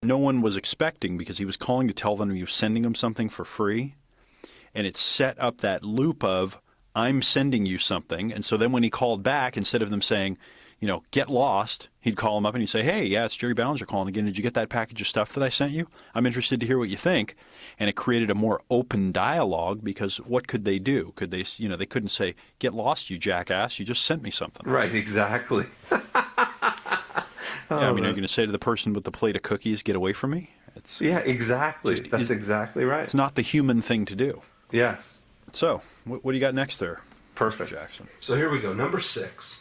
no one was expecting because he was calling to tell them he was sending them something for free. And it set up that loop of, I'm sending you something. And so then when he called back, instead of them saying, get lost, he'd call him up and he'd say, hey, yeah, it's Jerry Ballinger calling again. Did you get that package of stuff that I sent you? I'm interested to hear what you think. And it created a more open dialogue because what could they do? Could they, they couldn't say, get lost, you jackass. You just sent me something. Right, exactly. Yeah, are you going to say to the person with the plate of cookies, get away from me? Yeah, exactly. That's exactly right. It's not the human thing to do. Yes. So, what do you got next there? Perfect. Jackson? So here we go. Number 6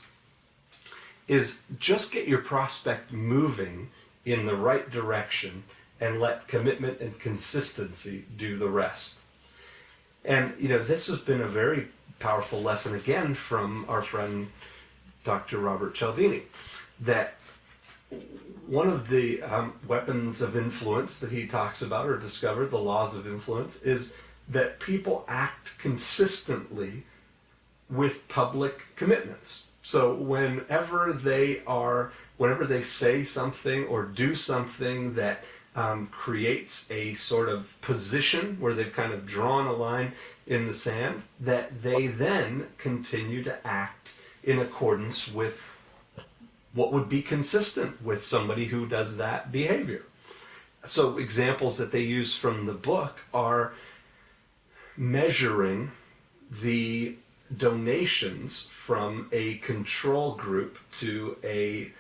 is just get your prospect moving in the right direction and let commitment and consistency do the rest. And, this has been a very powerful lesson again from our friend Dr. Robert Cialdini, that one of the weapons of influence that he talks about or discovered, the laws of influence, is that people act consistently with public commitments. So whenever they say something or do something that creates a sort of position where they've kind of drawn a line in the sand, that they then continue to act in accordance with what would be consistent with somebody who does that behavior. So examples that they use from the book are measuring the donations from a control group to a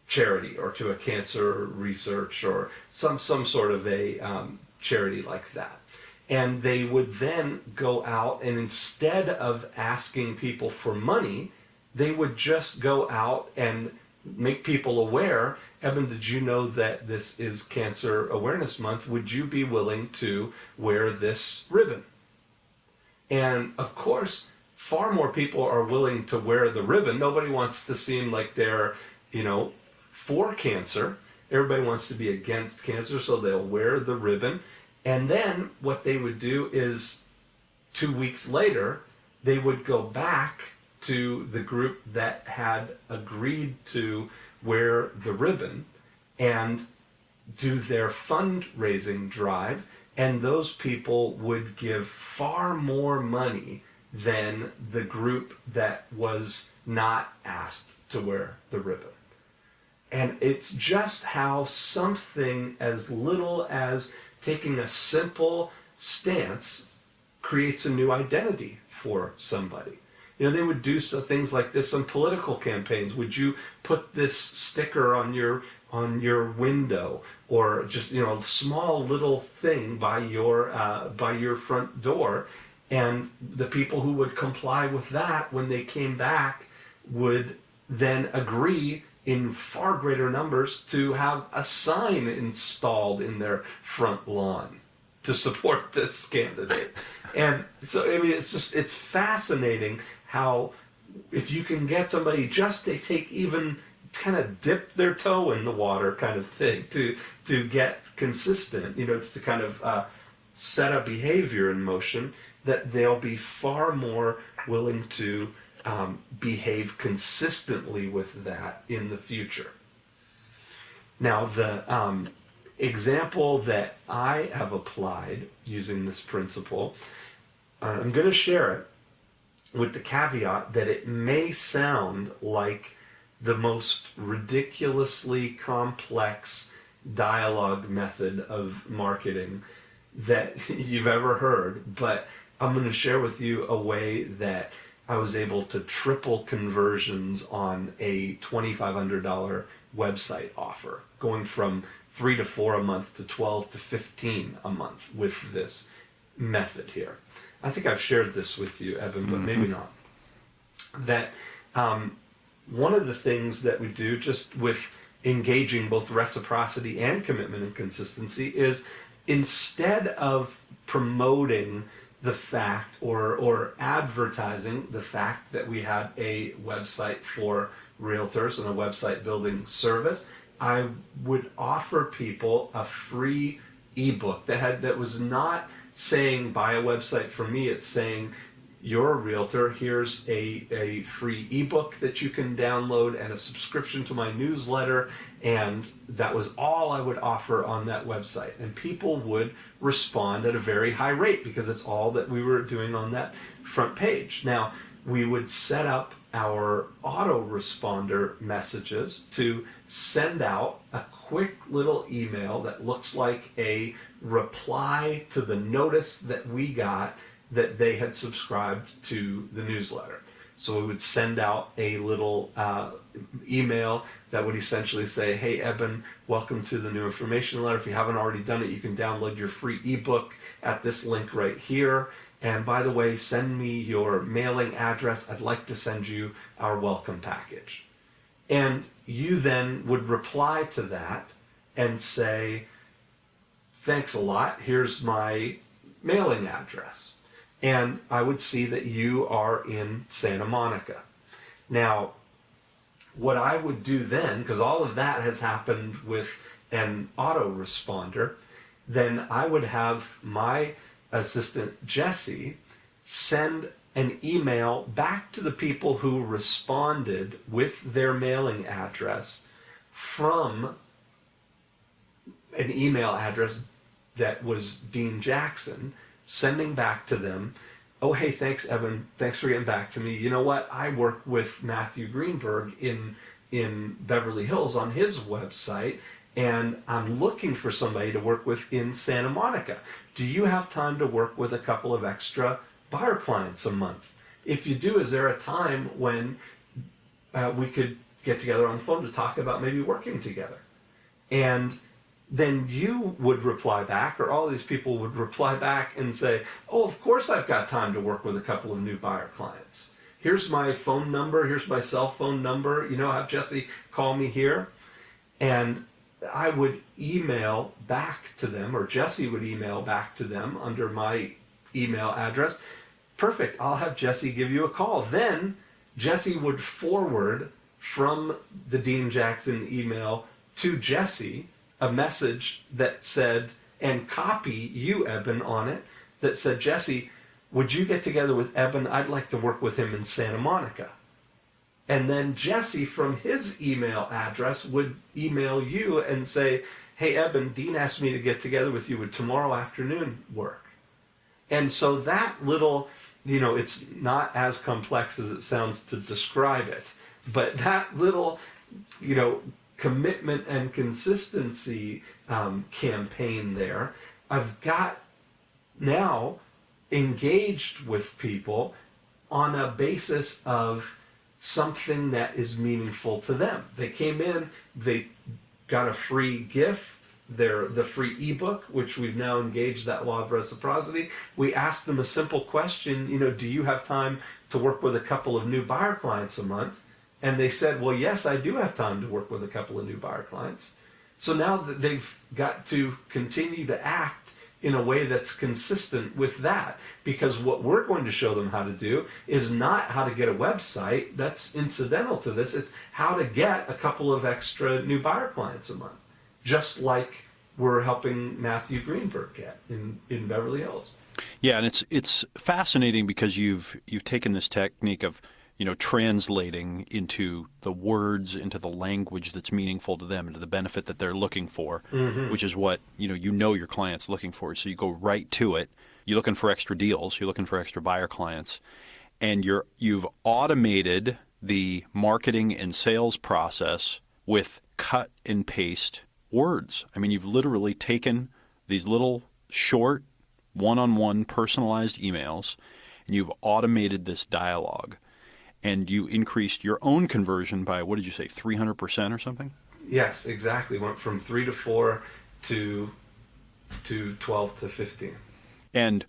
charity or to a cancer research or some sort of a charity like that. And they would then go out and instead of asking people for money, they would just go out and make people aware, Eben, did you know that this is Cancer Awareness Month? Would you be willing to wear this ribbon? And of course, far more people are willing to wear the ribbon. Nobody wants to seem like they're, for cancer. Everybody wants to be against cancer, so they'll wear the ribbon. And then what they would do is 2 weeks later, they would go back to the group that had agreed to wear the ribbon and do their fundraising drive, and those people would give far more money than the group that was not asked to wear the ribbon. And it's just how something as little as taking a simple stance creates a new identity for somebody. They would do things like this on political campaigns. Would you put this sticker on your window, or just a small little thing by your front door? And the people who would comply with that, when they came back, would then agree in far greater numbers to have a sign installed in their front lawn to support this candidate. And so, it's fascinating how if you can get somebody just to take even kind of dip their toe in the water kind of thing to get consistent, just to kind of set a behavior in motion, that they'll be far more willing to behave consistently with that in the future. Now, the example that I have applied using this principle, I'm going to share it with the caveat that it may sound like the most ridiculously complex dialogue method of marketing that you've ever heard, but I'm going to share with you a way that I was able to triple conversions on a $2,500 website offer, going from 3 to 4 a month to 12 to 15 a month with this method here. I think I've shared this with you, Evan, but maybe not. That one of the things that we do just with engaging both reciprocity and commitment and consistency is, instead of promoting the fact or advertising the fact that we had a website for realtors and a website building service, I would offer people a free ebook that was not saying buy a website from me. It's saying you're a realtor. Here's a free ebook that you can download and a subscription to my newsletter. And that was all I would offer on that website. And people would respond at a very high rate because it's all that we were doing on that front page. Now, we would set up our autoresponder messages to send out a quick little email that looks like a reply to the notice that we got that they had subscribed to the newsletter. So we would send out a little email that would essentially say, hey, Eben, welcome to the new information letter. If you haven't already done it, you can download your free ebook at this link right here. And by the way, send me your mailing address. I'd like to send you our welcome package. And you then would reply to that and say, thanks a lot. Here's my mailing address. And I would see that you are in Santa Monica. Now, what I would do then, because all of that has happened with an autoresponder, then I would have my assistant Jesse send an email back to the people who responded with their mailing address from an email address that was Dean Jackson, sending back to them, oh, hey, thanks, Evan. Thanks for getting back to me. You know what? I work with Matthew Greenberg in Beverly Hills on his website, and I'm looking for somebody to work with in Santa Monica. Do you have time to work with a couple of extra buyer clients a month? If you do, is there a time when we could get together on the phone to talk about maybe working together? And then you would reply back, or all these people would reply back and say, oh, of course I've got time to work with a couple of new buyer clients. Here's my phone number, here's my cell phone number, have Jesse call me here. And I would email back to them, or Jesse would email back to them under my email address. Perfect, I'll have Jesse give you a call. Then Jesse would forward from the Dean Jackson email to Jesse a message that said, and copy you, Eben, on it, that said, Jesse, would you get together with Eben? I'd like to work with him in Santa Monica. And then Jesse, from his email address, would email you and say, hey, Eben, Dean asked me to get together with you. Would tomorrow afternoon work? And so that little, it's not as complex as it sounds to describe it, but that little, commitment and consistency campaign there, I've got now engaged with people on a basis of something that is meaningful to them. They came in, they got a free gift, the free ebook, which we've now engaged that law of reciprocity. We asked them a simple question, do you have time to work with a couple of new buyer clients a month? And they said, well, yes, I do have time to work with a couple of new buyer clients. So now that they've got to continue to act in a way that's consistent with that, because what we're going to show them how to do is not how to get a website. That's incidental to this. It's how to get a couple of extra new buyer clients a month, just like we're helping Matthew Greenberg get in Beverly Hills. Yeah, and it's fascinating because you've taken this technique of translating into the words, into the language that's meaningful to them, into the benefit that they're looking for, which is what your client's looking for. So you go right to it. You're looking for extra deals. You're looking for extra buyer clients, and you've automated the marketing and sales process with cut and paste words. I mean, you've literally taken these little short, one-on-one personalized emails, and you've automated this dialogue. And you increased your own conversion by, what did you say, 300% or something? Yes, exactly. Went from 3 to 4 to 12 to 15. And,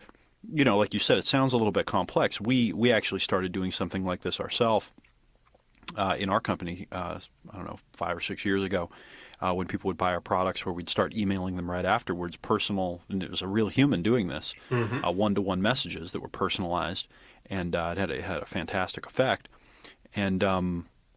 like you said, it sounds a little bit complex. We actually started doing something like this ourselves in our company, 5 or 6 years ago, when people would buy our products, where we'd start emailing them right afterwards, personal, and it was a real human doing this, one-to-one messages that were personalized. And it had a fantastic effect. And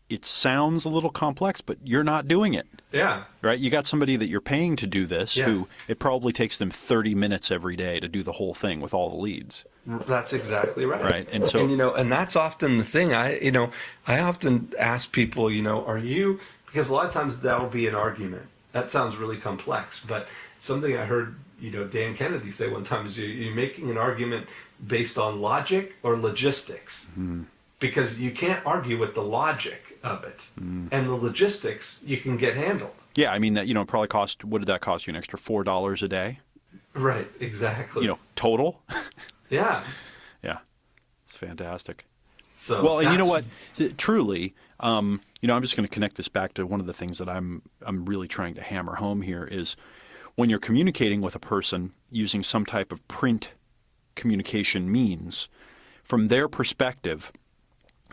it sounds a little complex, but you're not doing it. Yeah. Right? You got somebody that you're paying to do this Yes. who it probably takes them 30 minutes every day to do the whole thing with all the leads. That's exactly right. Right. And so, And that's often the thing. I often ask people, are you, because a lot of times that'll be an argument. That sounds really complex, but something I heard, Dan Kennedy say one time is you're making an argument based on logic or logistics. Because you can't argue with the logic of it. And the logistics you can get handled. yeah, I mean, that, probably what did that cost you? An extra $4 a day? Right, exactly. Total? Yeah. Yeah. It's fantastic. So Well, and you know what? Truly, I'm just going to connect this back to one of the things that I'm really trying to hammer home here is when you're communicating with a person using some type of print communication means, from their perspective,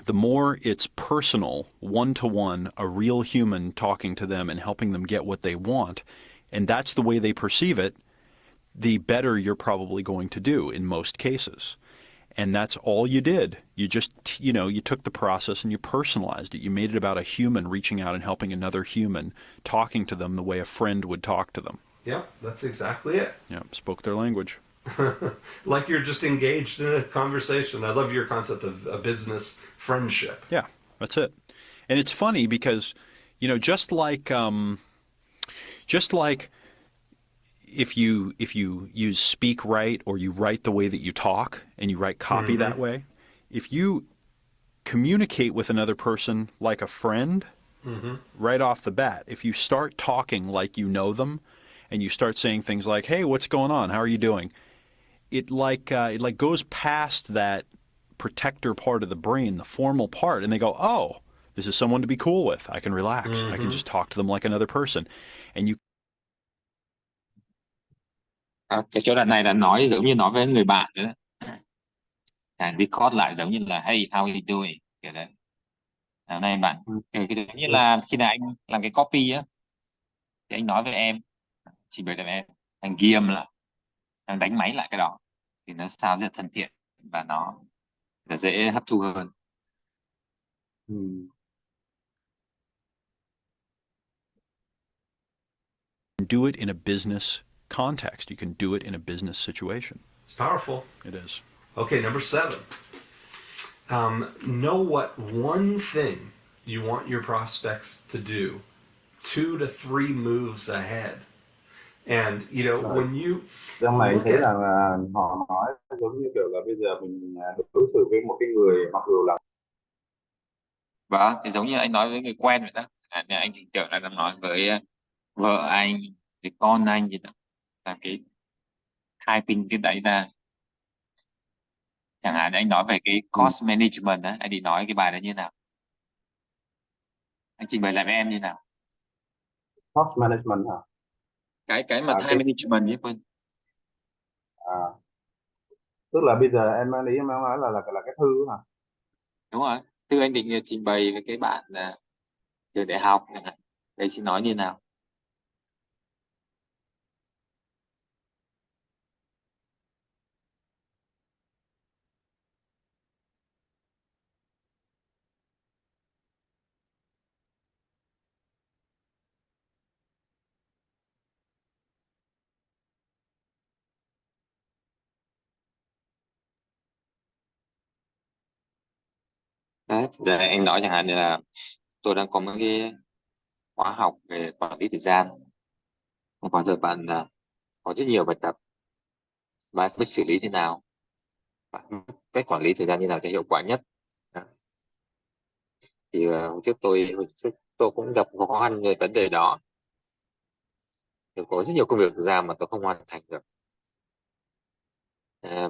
the more it's personal, one-to-one, a real human talking to them and helping them get what they want, and that's the way they perceive it, the better you're probably going to do in most cases. And that's all you did. You just, you took the process and you personalized it. You made it about a human reaching out and helping another human, talking to them the way a friend would talk to them. Yeah, that's exactly it. Yeah, spoke their language. Like you're just engaged in a conversation. I love your concept of a business friendship. Yeah, that's it. And it's funny because, just like if you use speak right or you write the way that you talk and you write copy that way, if you communicate with another person like a friend right off the bat, if you start talking like you know them and you start saying things like, "Hey, what's going on? How are you doing?" It goes past that protector part of the brain, the formal part, and they go, "Oh, this is someone to be cool with. I can relax. I can just talk to them like another person." And you Cái chỗ đoạn này là nói giống như nói với người bạn nữa. Record lại giống như là hey, how are you doing? Kiểu đấy. Hôm nay bạn kiểu cái giống như là khi nào anh làm cái copy á thì anh nói với em, trình bày với em, anh ghi âm lại, anh đánh máy lại cái đó thì nó sao rất là thân thiện và nó dễ hấp thu hơn. do it in a business context. You can do it in a business situation. It's powerful. It is. Okay, number 7. Know what one thing you want your prospects to do 2 to 3 moves ahead. And, when you Trong này look thấy at rằng là họ nói giống như kiểu là bây giờ mình đối xử với một cái người mặc dù là Vâng, thì giống như anh nói với người quen vậy đó. Anh hình tượng là đang nói với vợ anh, với con anh gì đó. Là cái typing cái đấy ra. Chẳng hạn anh nói về cái cost management á, anh định nói cái bài đó như nào? Anh trình bày lại với em như nào? cost management hả? Cái mà time management chứ quên. Tức là bây giờ em đang em nói là cái thư hả? Đúng rồi. Thư anh định trình bày với cái bạn trường đại học chẳng hạn. Đây xin nói như nào? Đấy, giờ anh nói chẳng hạn như là tôi đang có một cái khóa học về quản lý thời gian. Còn giờ bạn có rất nhiều bài tập và biết xử lý thế nào, cách quản lý thời gian như nào cho hiệu quả nhất. Đó. Thì hồi trước tôi cũng gặp khó khăn về vấn đề đó. Thì có rất nhiều công việc ra mà tôi không hoàn thành được.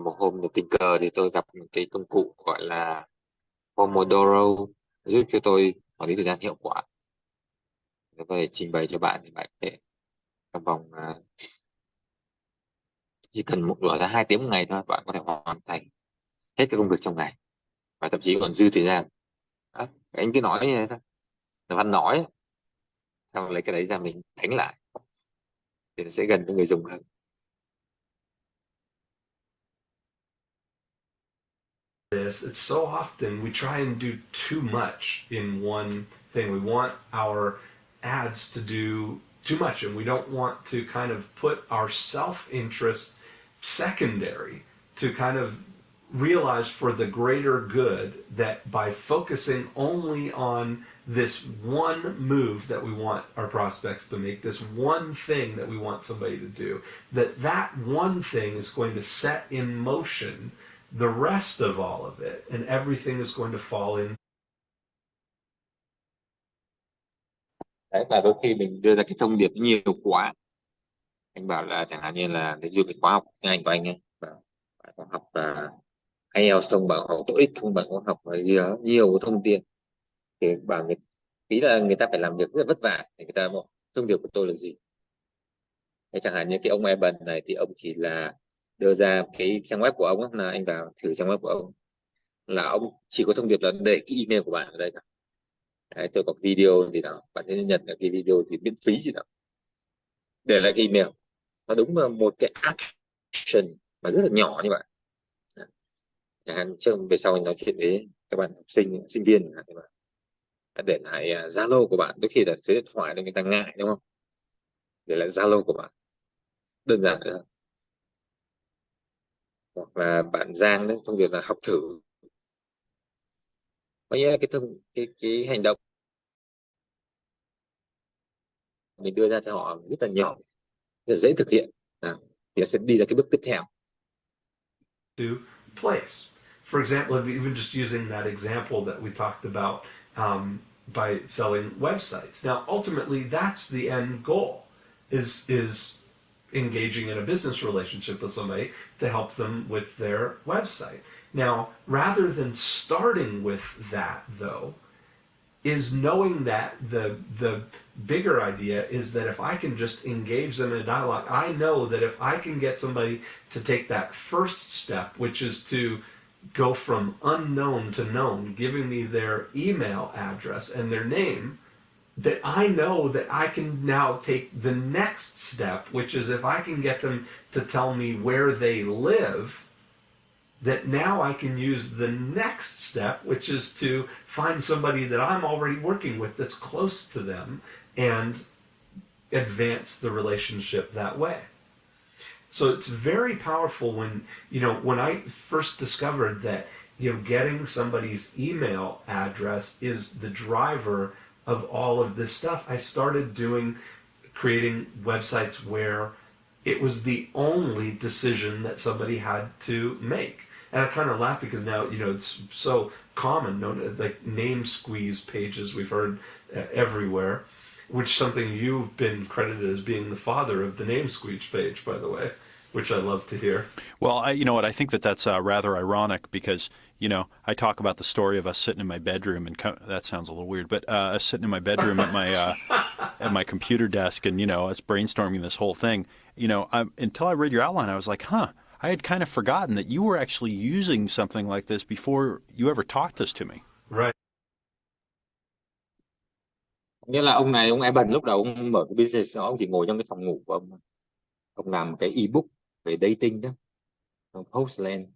Một hôm tình cờ thì tôi gặp một cái công cụ gọi là Pomodoro giúp cho tôi quản lý thời gian hiệu quả. Tôi có thể trình bày cho bạn thì bạn có thể trong vòng chỉ cần một 2 tiếng một ngày thôi, bạn có thể hoàn thành hết các công việc trong ngày và thậm chí còn dư thời gian. Đó. Anh cứ nói như thế thôi, là văn nói, xong lấy cái đấy ra mình đánh lại thì nó sẽ gần với người dùng hơn. this this, it's so often we try and do too much in one thing. We want our ads to do too much, and we don't want to kind of put our self-interest secondary, to kind of realize for the greater good that by focusing only on this one move that we want our prospects to make, this one thing that we want somebody to do, that one thing is going to set in motion the rest of all of it, and everything is going to fall in. Đấy, và đôi khi mình đưa ra cái thông điệp nhiều quá. Anh bảo là chẳng hạn như là ví dụ cái khóa học tiếng Anh của anh ấy, bảo bạn có học IELTS không, bảo học TOEIC không, bạn có học nhiều thông tin, thì bảo tí là người ta phải làm việc rất là vất vả thì người ta bảo thông điệp của tôi là gì. Thế chẳng hạn như cái ông Evan này thì ông chỉ là đưa ra cái trang web của ông ấy, là anh vào thử trang web của ông, là ông chỉ có thông điệp là để cái email của bạn ở đây cả. Đấy, tôi có video gì đó, bạn sẽ nhận được cái video gì miễn phí gì đó, để lại cái email. Nó đúng là một cái action mà rất là nhỏ như vậy. Chẳng hạn về sau anh nói chuyện với các bạn học sinh sinh viên, thì bạn để lại Zalo của bạn, đôi khi là số điện thoại để người ta ngại, đúng không, để lại Zalo của bạn, đơn giản nữa. Hoặc là bạn Giang đấy, thông điệp là học thử, có nghĩa là cái hành động mình đưa ra cho họ rất là nhỏ, rất là dễ thực hiện, thì sẽ đi ra cái bước tiếp theo. To place. For example, even just using that example that we talked about, by selling websites. Now, ultimately, that's the end goal: is engaging in a business relationship with somebody to help them with their website. Now, rather than starting with that, though, is knowing that the bigger idea is that if I can just engage them in a dialogue, I know that if I can get somebody to take that first step, which is to go from unknown to known, giving me their email address and their name, that I know that I can now take the next step, which is if I can get them to tell me where they live, that now I can use the next step, which is to find somebody that I'm already working with that's close to them and advance the relationship that way. So it's very powerful when I first discovered that, getting somebody's email address is the driver of all of this stuff. I started creating websites where it was the only decision that somebody had to make. And I kind of laugh because now, it's so common, known as like name squeeze pages we've heard everywhere, which is something you've been credited as being the father of the name squeeze page, by the way, which I love to hear. Well, you know what? I think that's rather ironic because, I talk about the story of us sitting in my bedroom, and that sounds a little weird, but us sitting in my bedroom at my at my computer desk, and us brainstorming this whole thing. Until I read your outline, I was like, I had kind of forgotten that you were actually using something like this before you ever taught this to me. Right. Nghĩa là ông Evan lúc đầu ông mở cái business đó, ông chỉ ngồi trong cái phòng ngủ của ông làm một cái ebook về dating đó, ông post lên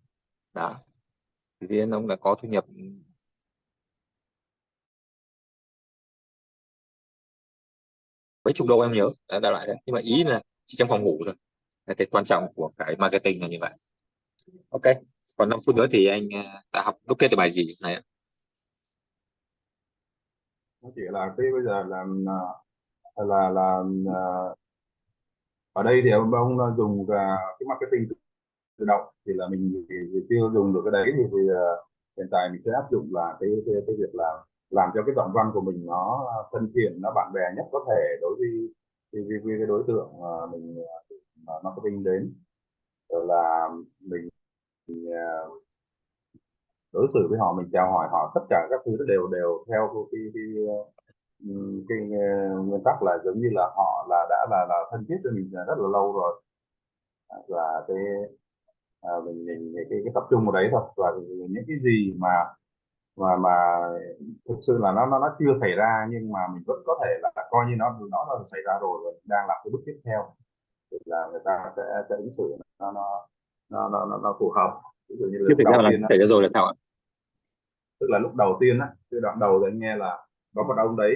đó, thì nên ông đã có thu nhập mấy chục đô, em nhớ đại loại đấy, nhưng mà ý là chỉ trong phòng ngủ thôi. Là cái quan trọng của cái marketing là như vậy. Ok, còn 5 phút nữa thì anh đã học đúc kết được bài gì này ạ? Nó chỉ là cái bây giờ là ở đây thì ông dùng cái marketing tự động, thì là mình thì chưa dùng được cái đấy, thì hiện tại mình sẽ áp dụng là cái việc là làm cho cái đoạn văn của mình nó thân thiện, nó bạn bè nhất có thể đối với cái đối tượng mình marketing đến, rồi là mình đối xử với họ, mình chào hỏi họ, tất cả các thứ đều đều theo cái nguyên tắc là giống như là họ đã thân thiết với mình rất là lâu rồi, và mình cái tập trung vào đấy thôi, và những cái gì mà thực sự là nó chưa xảy ra nhưng mà mình vẫn có thể là coi như nó là xảy ra rồi và đang làm cái bước tiếp theo, thì là người ta sẽ ứng xử nó phù hợp. Ví dụ như Chưa là xảy ra đầu là tiên xảy ra rồi là sao ạ? Tức là lúc đầu tiên á, cái đoạn đầu thì anh nghe là có một ông đấy,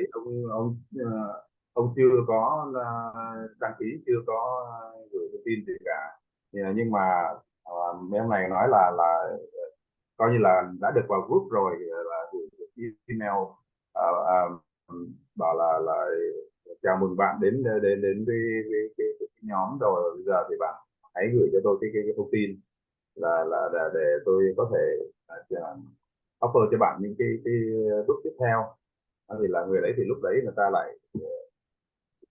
ông chưa có đăng ký, chưa có gửi thông tin gì cả. Nhưng mà mấy ông này nói là coi như là đã được vào group rồi, là gửi email, ờ, ờ, bảo là chào mừng bạn đến đến đến cái nhóm rồi, bây giờ thì bạn hãy gửi cho tôi cái thông tin là để tôi có thể offer cho bạn những cái bước tiếp theo. Thì là người đấy thì lúc đấy người ta lại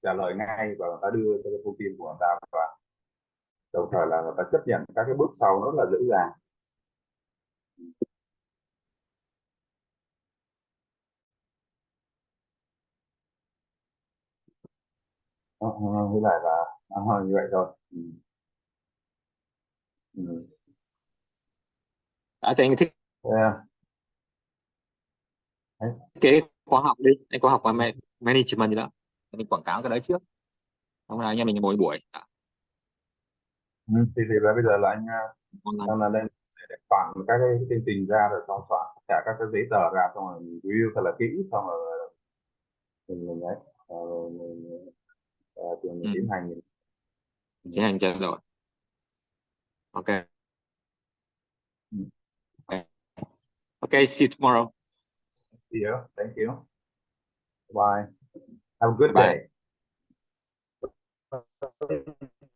trả lời ngay và người ta đưa cho cái thông tin của người ta, và đồng thời là người ta chấp nhận các cái bước sau rất là dễ dàng. Với lại là như vậy thôi. Ừ. Thì anh thiết Yeah. kế khóa học đi, anh khóa học qua management gì đó, anh quảng cáo cái đấy trước, xong rồi anh em mình ngồi buổi Thì là bây giờ là anh online. đang là lên để soạn các cái chương trình ra, rồi xong soạn tất cả các cái giấy tờ ra, xong rồi mình review thật là kỹ, xong rồi mình ấy thì mình Ừ. tiến hành. Tiến hành trao đổi. Ok. Ừ. Ok. Okay, see you tomorrow. See you. Thank you. Bye. Have a good Bye bye. day.